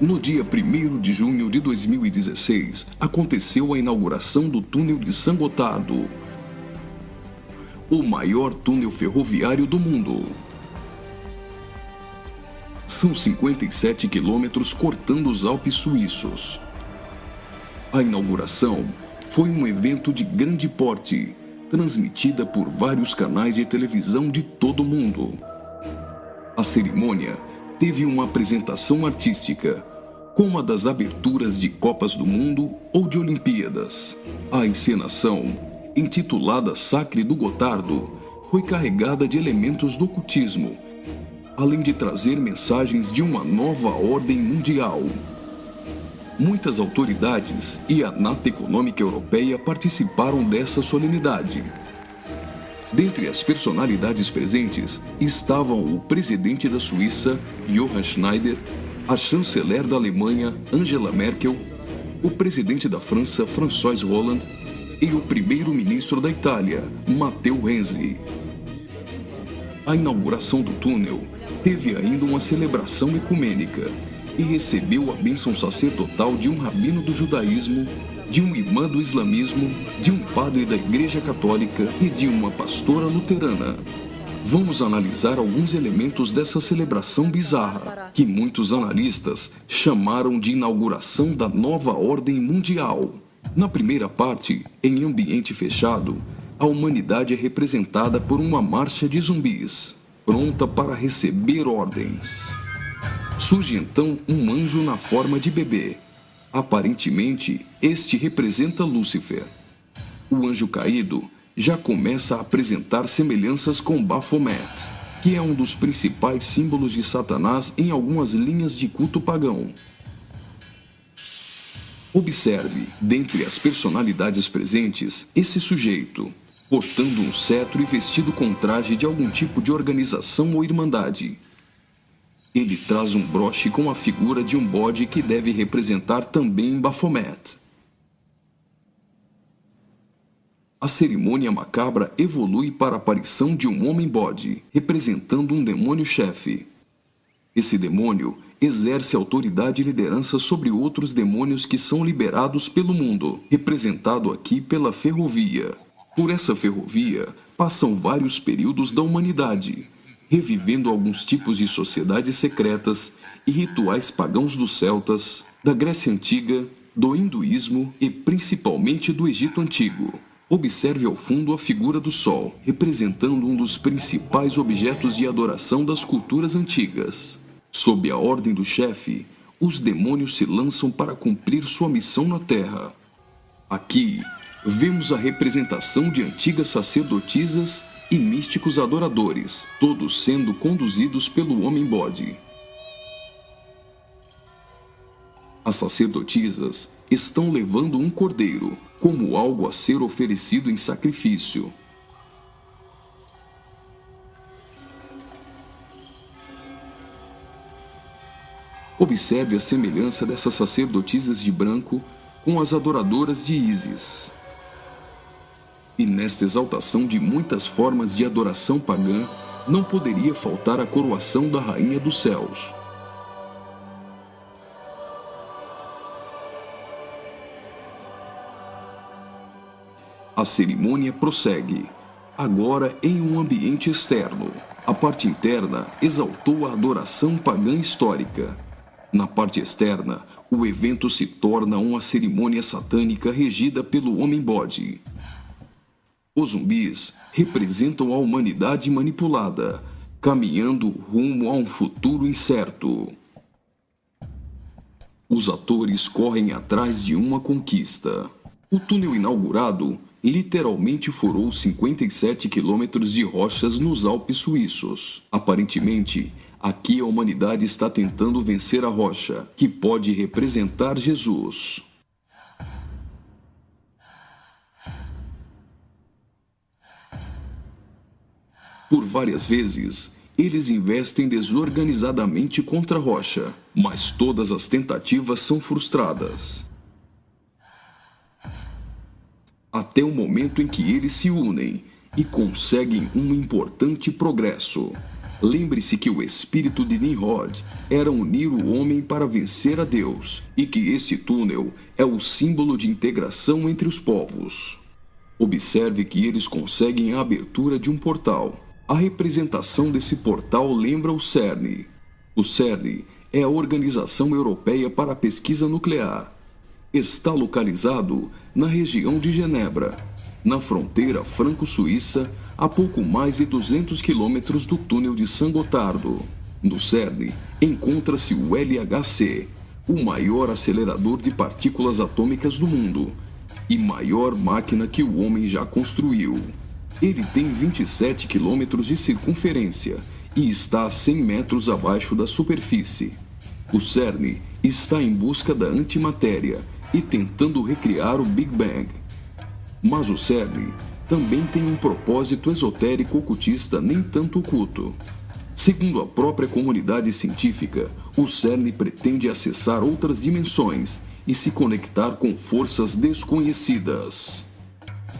No dia 1º de junho de 2016, aconteceu a inauguração do túnel de San Gotardo, o maior túnel ferroviário do mundo. São 57 quilômetros cortando os Alpes suíços. A inauguração foi um evento de grande porte, transmitida por vários canais de televisão de todo o mundo. A cerimônia teve uma apresentação artística, como a das aberturas de Copas do Mundo ou de Olimpíadas. A encenação, intitulada Sacre do Gotardo, foi carregada de elementos do ocultismo, além de trazer mensagens de uma nova ordem mundial. Muitas autoridades e a Nata Econômica Europeia participaram dessa solenidade. Dentre as personalidades presentes estavam o presidente da Suíça, Johann Schneider, a chanceler da Alemanha, Angela Merkel, o presidente da França, François Hollande, e o primeiro-ministro da Itália, Matteo Renzi. A inauguração do túnel teve ainda uma celebração ecumênica e recebeu a bênção sacerdotal de um rabino do judaísmo, de um imã do islamismo, de um padre da Igreja Católica e de uma pastora luterana. Vamos analisar alguns elementos dessa celebração bizarra, que muitos analistas chamaram de inauguração da nova ordem mundial. Na primeira parte, em ambiente fechado, a humanidade é representada por uma marcha de zumbis, pronta para receber ordens. Surge então um anjo na forma de bebê. Aparentemente, este representa Lúcifer. O anjo caído já começa a apresentar semelhanças com Baphomet, que é um dos principais símbolos de Satanás em algumas linhas de culto pagão. Observe, dentre as personalidades presentes, esse sujeito, portando um cetro e vestido com traje de algum tipo de organização ou irmandade. Ele traz um broche com a figura de um bode que deve representar também Baphomet. A cerimônia macabra evolui para a aparição de um homem-bode, representando um demônio-chefe. Esse demônio exerce autoridade e liderança sobre outros demônios que são liberados pelo mundo, representado aqui pela ferrovia. Por essa ferrovia, passam vários períodos da humanidade, revivendo alguns tipos de sociedades secretas e rituais pagãos dos celtas, da Grécia Antiga, do hinduísmo e principalmente do Egito Antigo. Observe ao fundo a figura do Sol, representando um dos principais objetos de adoração das culturas antigas. Sob a ordem do chefe, os demônios se lançam para cumprir sua missão na Terra. Aqui, vemos a representação de antigas sacerdotisas e místicos adoradores, todos sendo conduzidos pelo homem-bode. As sacerdotisas estão levando um cordeiro, como algo a ser oferecido em sacrifício. Observe a semelhança dessas sacerdotisas de branco com as adoradoras de Ísis. E nesta exaltação de muitas formas de adoração pagã, não poderia faltar a coroação da Rainha dos Céus. A cerimônia prossegue, agora em um ambiente externo. A parte interna exaltou a adoração pagã histórica. Na parte externa, o evento se torna uma cerimônia satânica regida pelo homem-bode. Os zumbis representam a humanidade manipulada, caminhando rumo a um futuro incerto. Os atores correm atrás de uma conquista. O túnel inaugurado literalmente furou 57 quilômetros de rochas nos Alpes suíços. Aparentemente, aqui a humanidade está tentando vencer a rocha, que pode representar Jesus. Por várias vezes, eles investem desorganizadamente contra a rocha, mas todas as tentativas são frustradas. Até o momento em que eles se unem e conseguem um importante progresso. Lembre-se que o espírito de Nimrod era unir o homem para vencer a Deus, e que este túnel é o símbolo de integração entre os povos. Observe que eles conseguem a abertura de um portal. A representação desse portal lembra o CERN. O CERN é a Organização Europeia para a Pesquisa Nuclear. Está localizado na região de Genebra, na fronteira franco-suíça, a pouco mais de 200 quilômetros do túnel de Saint-Gothard. No CERN encontra-se o LHC, o maior acelerador de partículas atômicas do mundo e maior máquina que o homem já construiu. Ele tem 27 quilômetros de circunferência e está a 100 metros abaixo da superfície. O CERN está em busca da antimatéria e tentando recriar o Big Bang. Mas o CERN também tem um propósito esotérico ocultista nem tanto oculto. Segundo a própria comunidade científica, o CERN pretende acessar outras dimensões e se conectar com forças desconhecidas.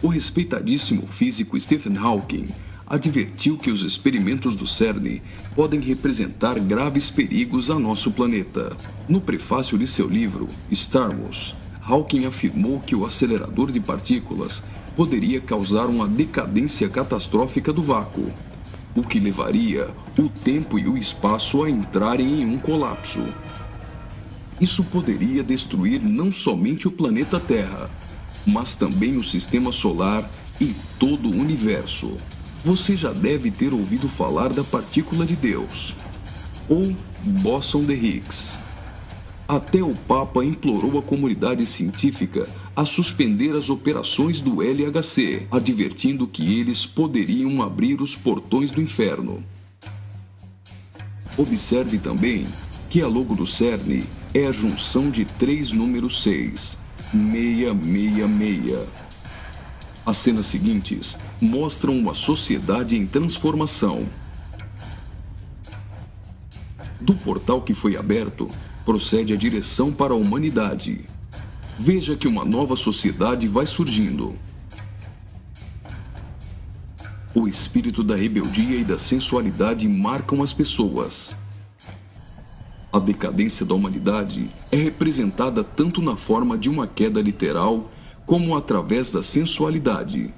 O respeitadíssimo físico Stephen Hawking advertiu que os experimentos do CERN podem representar graves perigos a nosso planeta. No prefácio de seu livro, Stardust, Hawking afirmou que o acelerador de partículas poderia causar uma decadência catastrófica do vácuo, o que levaria o tempo e o espaço a entrarem em um colapso. Isso poderia destruir não somente o planeta Terra, mas também o sistema solar e todo o universo. Você já deve ter ouvido falar da partícula de Deus, ou bóson de Higgs. Até o Papa implorou a comunidade científica a suspender as operações do LHC, advertindo que eles poderiam abrir os portões do inferno. Observe também que a logo do CERN é a junção de 3 números 6, 666. As cenas seguintes mostram uma sociedade em transformação. Do portal que foi aberto, procede a direção para a humanidade. Veja que uma nova sociedade vai surgindo. O espírito da rebeldia e da sensualidade marcam as pessoas. A decadência da humanidade é representada tanto na forma de uma queda literal, como através da sensualidade.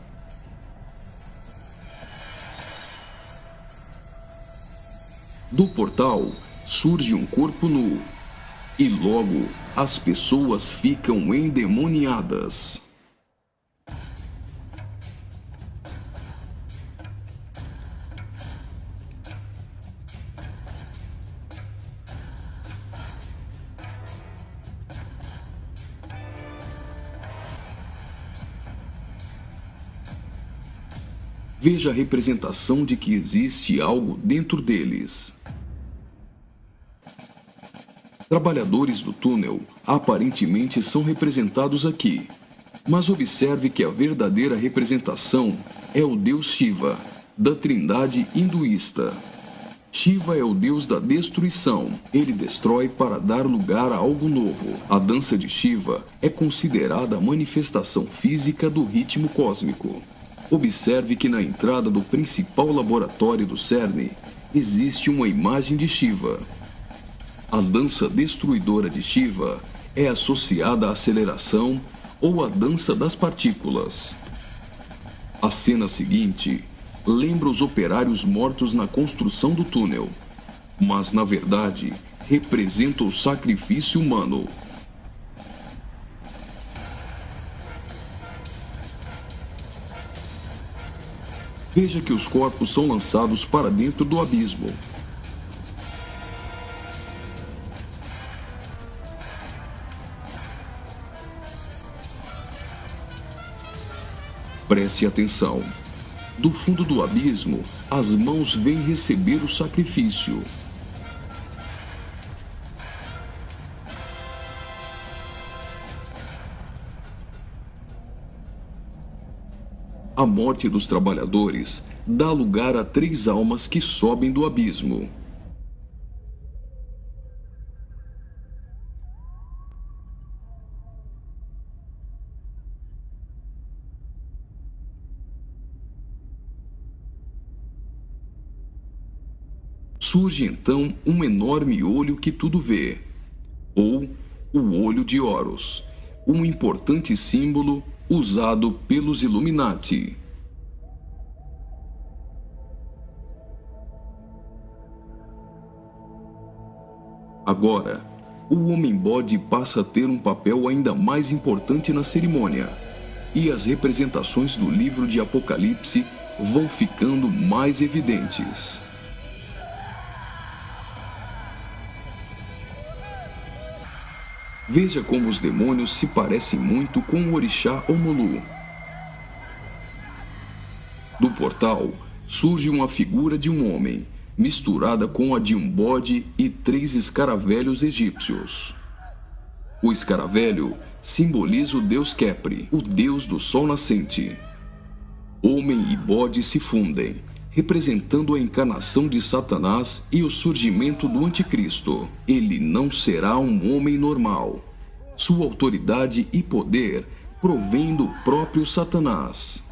Do portal surge um corpo nu, e logo as pessoas ficam endemoniadas. Veja a representação de que existe algo dentro deles. Trabalhadores do túnel aparentemente são representados aqui, mas observe que a verdadeira representação é o deus Shiva, da trindade hinduísta. Shiva é o deus da destruição. Ele destrói para dar lugar a algo novo. A dança de Shiva é considerada a manifestação física do ritmo cósmico. Observe que na entrada do principal laboratório do CERN existe uma imagem de Shiva. A dança destruidora de Shiva é associada à aceleração ou à dança das partículas. A cena seguinte lembra os operários mortos na construção do túnel, mas na verdade representa o sacrifício humano. Veja que os corpos são lançados para dentro do abismo. Preste atenção. Do fundo do abismo, as mãos vêm receber o sacrifício. A morte dos trabalhadores dá lugar a 3 almas que sobem do abismo. surge então um enorme olho que tudo vê, ou o Olho de Horus, um importante símbolo usado pelos Illuminati. Agora, o Homem-Bode passa a ter um papel ainda mais importante na cerimônia, e as representações do livro de Apocalipse vão ficando mais evidentes. Veja como os demônios se parecem muito com o orixá Omolu. Do portal surge uma figura de um homem, misturada com a de um bode e 3 escaravelhos egípcios. O escaravelho simboliza o deus Khepri, o deus do sol nascente. Homem e bode se fundem, representando a encarnação de Satanás e o surgimento do Anticristo. Ele não será um homem normal. Sua autoridade e poder provém do próprio Satanás.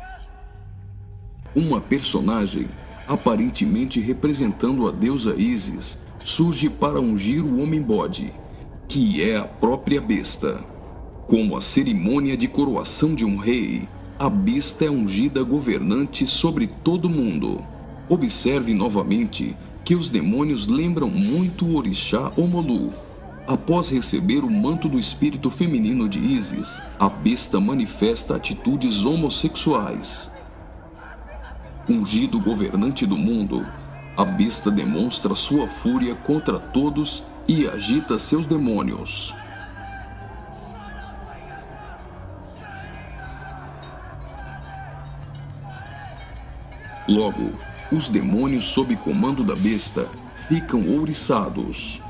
Uma personagem, aparentemente representando a deusa Ísis, surge para ungir o Homem-Bode, que é a própria besta. Como a cerimônia de coroação de um rei, a besta é ungida governante sobre todo o mundo. Observe novamente que os demônios lembram muito o orixá Omolu. Após receber o manto do espírito feminino de Ísis, a besta manifesta atitudes homossexuais. Ungido governante do mundo, a besta demonstra sua fúria contra todos e agita seus demônios. Logo, os demônios sob comando da besta ficam ouriçados.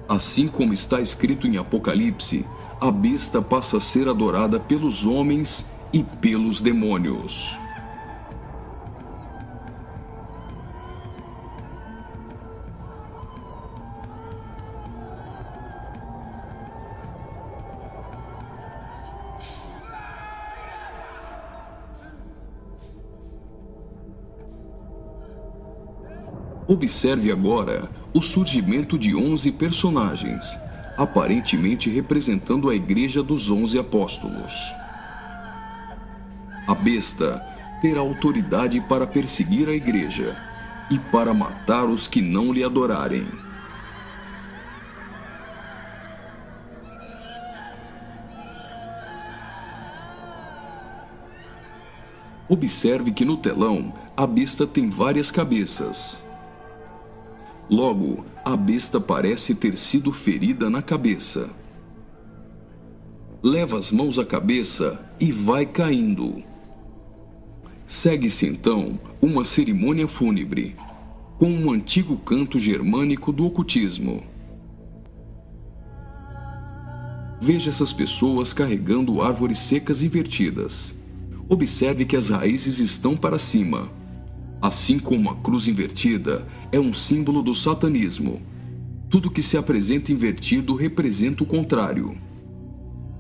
Assim como está escrito em Apocalipse, a besta passa a ser adorada pelos homens e pelos demônios. Observe agora o surgimento de 11 personagens, aparentemente representando a Igreja dos 11 Apóstolos. A besta terá autoridade para perseguir a Igreja e para matar os que não lhe adorarem. Observe que no telão a besta tem várias cabeças. Logo, a besta parece ter sido ferida na cabeça. Leva as mãos à cabeça e vai caindo. Segue-se então uma cerimônia fúnebre, com um antigo canto germânico do ocultismo. Veja essas pessoas carregando árvores secas invertidas. Observe que as raízes estão para cima. Assim como a cruz invertida é um símbolo do satanismo, tudo que se apresenta invertido representa o contrário.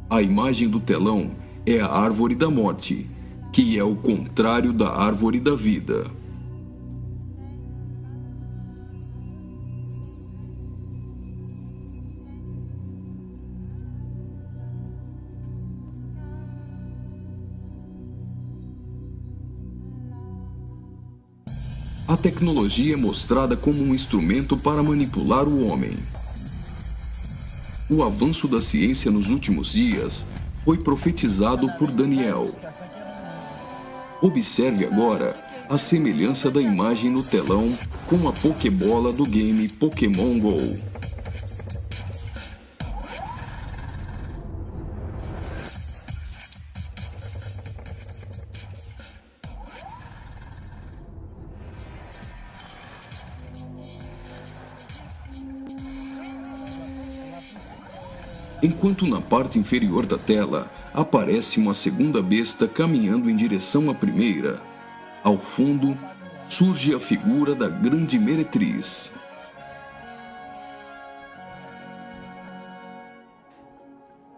A imagem do telão é a árvore da morte, que é o contrário da árvore da vida. A tecnologia é mostrada como um instrumento para manipular o homem. O avanço da ciência nos últimos dias foi profetizado por Daniel. Observe agora a semelhança da imagem no telão com a Pokébola do game Pokémon Go. Enquanto na parte inferior da tela aparece uma segunda besta caminhando em direção à primeira, ao fundo surge a figura da grande meretriz.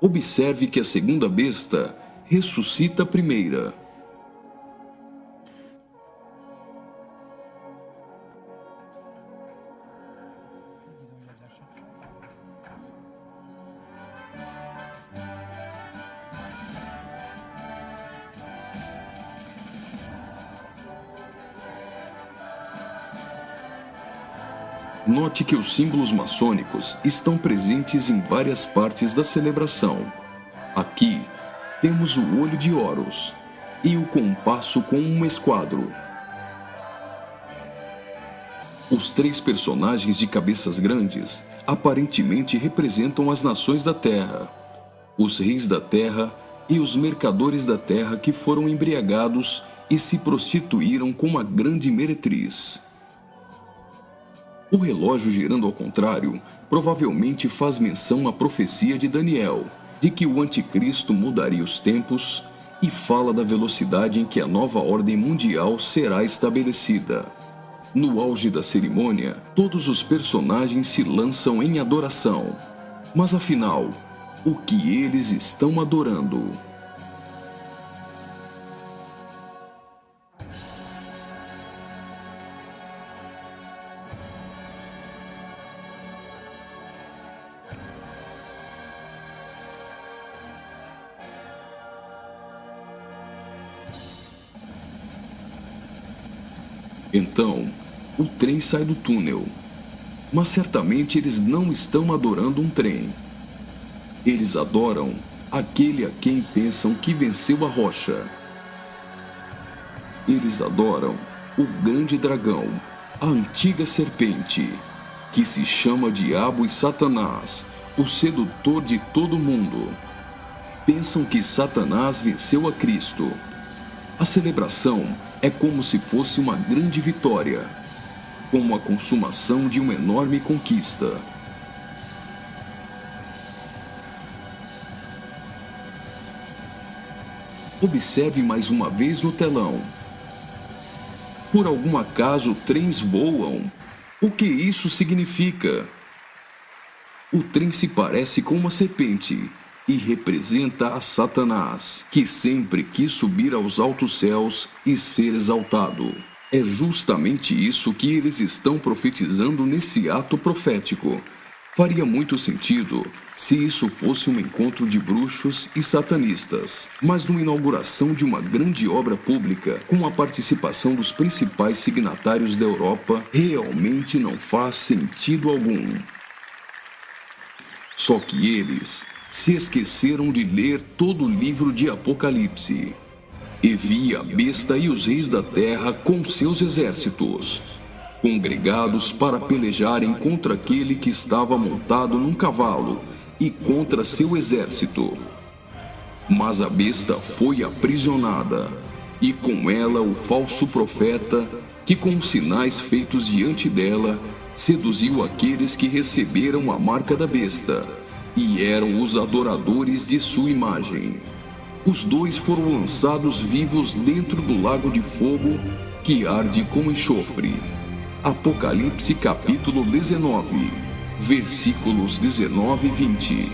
Observe que a segunda besta ressuscita a primeira. Note que os símbolos maçônicos estão presentes em várias partes da celebração. Aqui, temos o olho de Horus e o compasso com um esquadro. Os três personagens de cabeças grandes aparentemente representam as nações da Terra, os reis da Terra e os mercadores da Terra que foram embriagados e se prostituíram com uma grande meretriz. O relógio girando ao contrário provavelmente faz menção à profecia de Daniel, de que o anticristo mudaria os tempos, e fala da velocidade em que a nova ordem mundial será estabelecida. No auge da cerimônia, todos os personagens se lançam em adoração. Mas afinal, o que eles estão adorando? Então, o trem sai do túnel. Mas certamente eles não estão adorando um trem. Eles adoram aquele a quem pensam que venceu a rocha. Eles adoram o grande dragão, a antiga serpente, que se chama Diabo e Satanás, o sedutor de todo mundo. Pensam que Satanás venceu a Cristo. A celebração é como se fosse uma grande vitória, como a consumação de uma enorme conquista. Observe mais uma vez no telão. Por algum acaso, trens voam? O que isso significa? O trem se parece com uma serpente e representa a Satanás, que sempre quis subir aos altos céus e ser exaltado. É justamente isso que eles estão profetizando nesse ato profético. Faria muito sentido se isso fosse um encontro de bruxos e satanistas, mas numa inauguração de uma grande obra pública, com a participação dos principais signatários da Europa, realmente não faz sentido algum. Só que eles se esqueceram de ler todo o livro de Apocalipse. E vi a besta e os reis da terra com seus exércitos, congregados para pelejarem contra aquele que estava montado num cavalo e contra seu exército. Mas a besta foi aprisionada, e com ela o falso profeta, que com sinais feitos diante dela, seduziu aqueles que receberam a marca da besta, e eram os adoradores de sua imagem. Os dois foram lançados vivos dentro do lago de fogo, que arde com enxofre. Apocalipse capítulo 19, versículos 19 e 20.